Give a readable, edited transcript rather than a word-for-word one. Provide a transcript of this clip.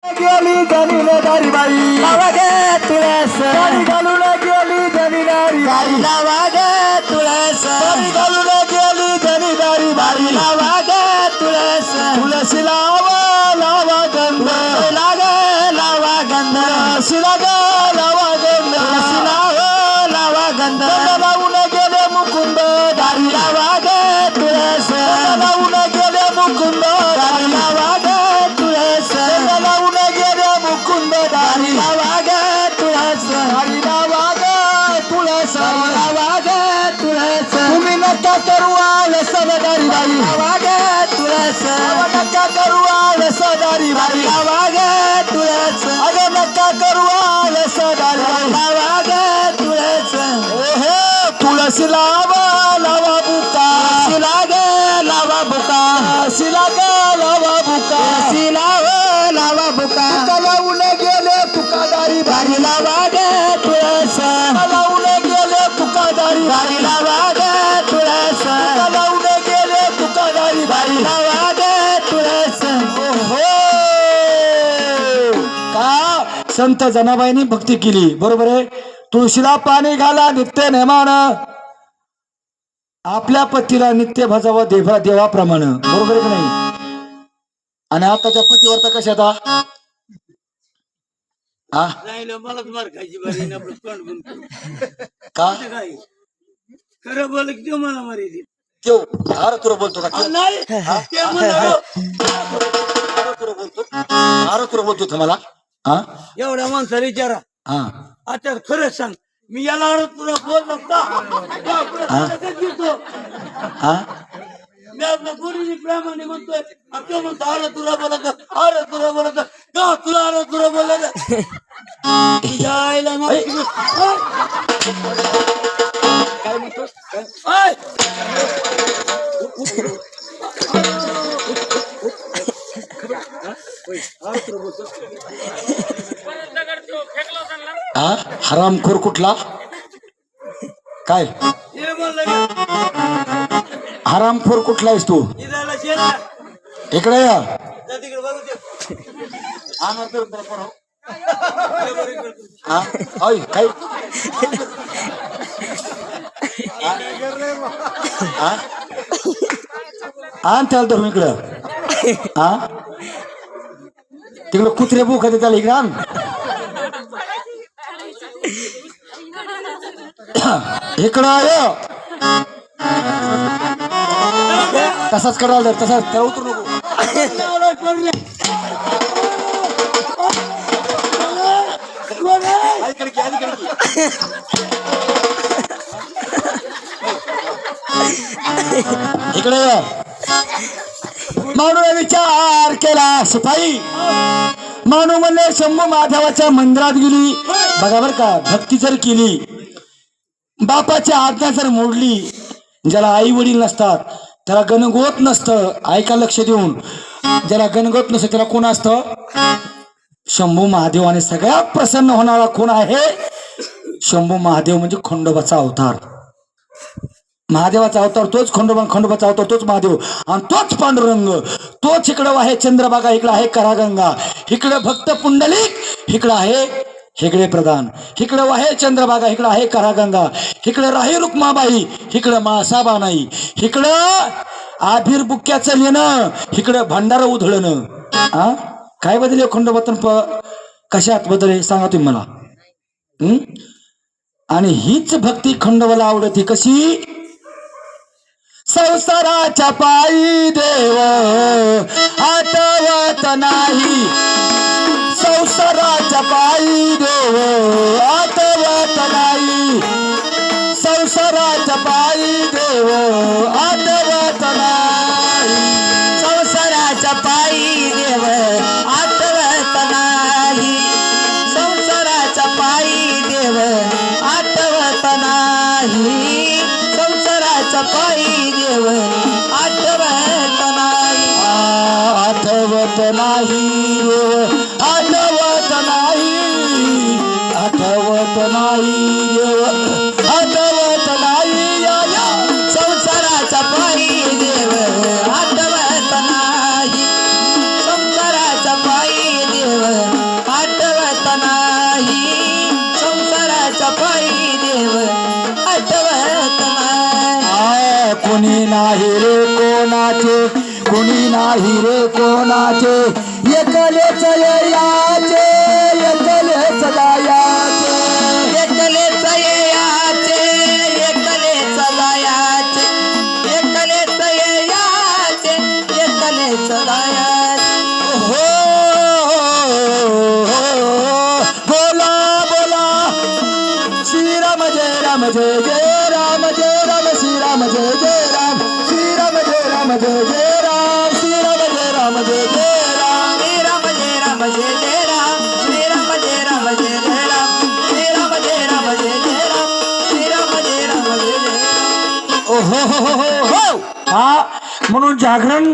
गेली जनीने दारी बाई लावा गे तुळस दारी घालून गेली जनी दारी बाई लावा गे तुळस दारी घालून गेली जनी दारी बाई लावा गे तुळस तुळसी लावा लावा गंध लागे लावा गंध शिला गे लावा गंध लावा लावा गंध लावून गेले मुकुंद दारी लावा गे तुळस लावून गेले मुकुंद दारी लावा गे तुळस लावून गेले मुकुंद दारी लावा गे तुळस दारी लावा गे तुळस लावा गे तुळस तुम्ही नका करू आळस दारी बाई लावा गे तुळस नका करू आळस दारी बाई लावा गे तुळस अगं नका करू आळस दारी बाई लावा गे तुळस हे तुळसी लावा लावा बुका शिला गे लावा बुका शिला गे लावा बुका शिला लावा बुका लावून गेले तुकादारी बारी लावा गे तुळस लावून गेले तुकादारी बारी लावा गे तुळस लावून गेले तुकादारी बारी लावा गे तुळस हो का संत जनाबाईंनी भक्ती केली बरोबर आहे. तुळशीला पाणी घाला नित्य नेमान आपल्या पतीला नित्य भजावं देवाप्रमाणे बरोबर आहे की नाही. आणि आताच्या पतीवर तर कशात मलाच मार खायची बारी का खरं बोल की तो मला मारी त्यो अरे तुला बोलतो का नाही अरे तुला बोलतो मला हा एवढ्या माणसाला विचारा हा आता खरंच सांग मी याला तुला बोल नसता हा मी आपल्या गुरुजी प्रेमाने म्हणतोय तो म्हणतो अरे तुला बोलत अरे तुला बोलत का तुला अरे तुला बोलत जायला काय म्हणतो हा हरामखोर कुठला काय हरामखोर कुठला आहेस तू इकडे या काय आण त्याला धरून इकडं हा तिकडं कुत्रे बुक होते त्याला इकडं आण इकडं तसाच करायला तसाच त्या उतरू नको इकडे मानूने विचार केला शिपाई मानू म्हणले शंभू महादेवाच्या मंदिरात गेली बघा बर का भक्ती जर केली बापाची आज्ञा जर मोडली ज्याला आई वडील नसतात त्याला गणगोत नसतं ऐका लक्ष देऊन ज्याला गणगोत नसतं त्याला कोण असतं शंभू महादेव आणि सगळ्यात प्रसन्न होणारा कोण आहे शंभू महादेव म्हणजे खंडोबाचा अवतार महादेवाचा अवतार तोच खंडोबाचा अवतार तोच महादेव आणि तोच पांडुरंग तोच इकडं आहे चंद्रभागा इकडं आहे करागंगा इकडं भक्त पुंडलिक इकडं आहे हेगडे प्रधान इकडं आहे चंद्रभागा इकडं आहे करागंगा इकडं राही रुक्माबाई इकडं मासाबानाई इकडं आभीर बुक्क्याचं लिहिणं इकडं भंडारा उधळणं हा काय बदल खंडोबातन कशात बदल सांगा तुम्ही मला आणि हीच भक्ती खंडोबाला आवडती कशी संसाराच्या पायी देव आठवत नाही संसाराच्या पायी देव आठवत नाही संसाराच्या पायी देव आठवत नाही संसाराच्या पायी देव आठवत नाही संसाराच्या पायी देव आठवत नाही संसाराच्या पायी देव आठवत नाही आठवत नाही आठवत नाही आठवत नाही देव आठवत नाही संसाराच्या पायी देव आठवत नाही संसाराच्या पायी देव नाही रे कोणाचे कोणी नाही रे कोणाचे एकलेच याचे एकलेच जायाचे एकलेच याचे एकलेच जायाचे एकलेच याचे एकलेच जायाचे हो बोला बोला श्रीराम जय राम जय जय राम श्रीराम जय जय राम श्रीराम जय राम जय जय राम श्रीराम जय राम जय जय राम श्रीराम जय राम जय जय राम श्रीराम जय राम जय जय राम श्रीराम जय राम जय जय राम श्रीराम जय राम जय जय ओ हो हा म्हणून जागरण